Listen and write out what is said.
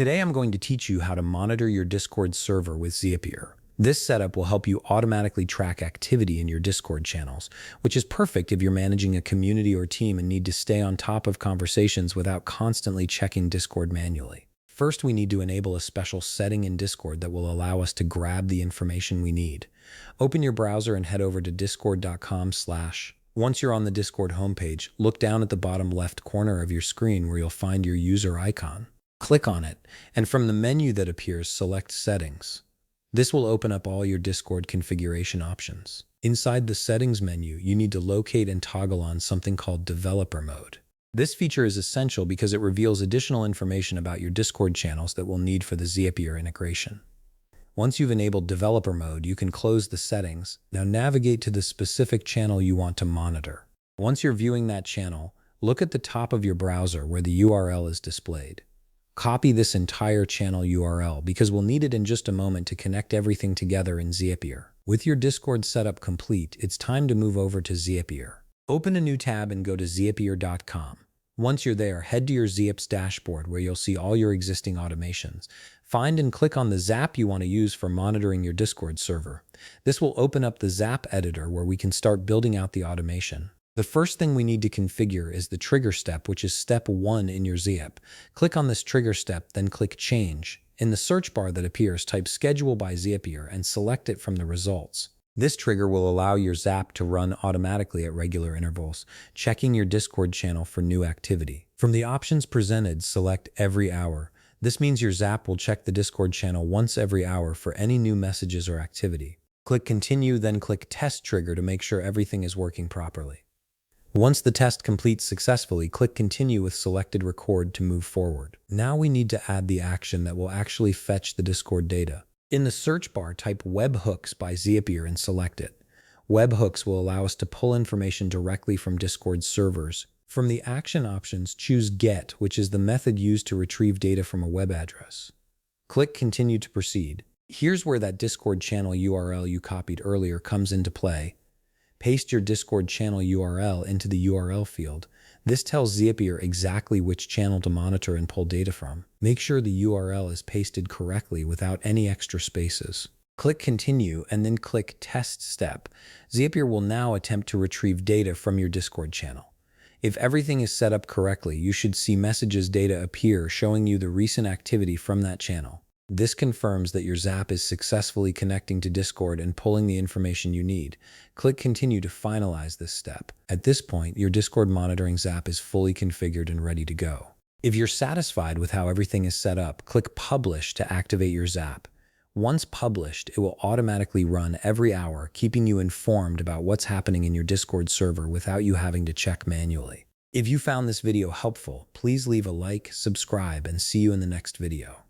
Today I'm going to teach you how to monitor your Discord server with Zapier. This setup will help you automatically track activity in your Discord channels, which is perfect if you're managing a community or team and need to stay on top of conversations without constantly checking Discord manually. First, we need to enable a special setting in Discord that will allow us to grab the information we need. Open your browser and head over to discord.com/. Once you're on the Discord homepage, look down at the bottom left corner of your screen where you'll find your user icon. Click on it, and from the menu that appears, select Settings. This will open up all your Discord configuration options. Inside the Settings menu, you need to locate and toggle on something called Developer Mode. This feature is essential because it reveals additional information about your Discord channels that we'll need for the Zapier integration. Once you've enabled Developer Mode, you can close the settings. Now navigate to the specific channel you want to monitor. Once you're viewing that channel, look at the top of your browser where the URL is displayed. Copy this entire channel URL because we'll need it in just a moment to connect everything together in Zapier. With your Discord setup complete, it's time to move over to Zapier. Open a new tab and go to zapier.com. Once you're there, head to your Zapier dashboard where you'll see all your existing automations. Find and click on the Zap you want to use for monitoring your Discord server. This will open up the Zap editor where we can start building out the automation. The first thing we need to configure is the trigger step, which is step 1 in your Zap. Click on this trigger step, then click Change. In the search bar that appears, type Schedule by Zapier and select it from the results. This trigger will allow your Zap to run automatically at regular intervals, checking your Discord channel for new activity. From the options presented, select Every Hour. This means your Zap will check the Discord channel once every hour for any new messages or activity. Click Continue, then click Test Trigger to make sure everything is working properly. Once the test completes successfully, click Continue with selected Record to move forward. Now we need to add the action that will actually fetch the Discord data. In the search bar, type Webhooks by Zapier and select it. Webhooks will allow us to pull information directly from Discord servers. From the action options, choose Get, which is the method used to retrieve data from a web address. Click Continue to proceed. Here's where that Discord channel URL you copied earlier comes into play. Paste your Discord channel URL into the URL field. This tells Zapier exactly which channel to monitor and pull data from. Make sure the URL is pasted correctly without any extra spaces. Click Continue and then click Test Step. Zapier will now attempt to retrieve data from your Discord channel. If everything is set up correctly, you should see messages data appear showing you the recent activity from that channel. This confirms that your Zap is successfully connecting to Discord and pulling the information you need. Click Continue to finalize this step. At this point, your Discord monitoring Zap is fully configured and ready to go. If you're satisfied with how everything is set up, click Publish to activate your Zap. Once published, it will automatically run every hour, keeping you informed about what's happening in your Discord server without you having to check manually. If you found this video helpful, please leave a like, subscribe, and see you in the next video.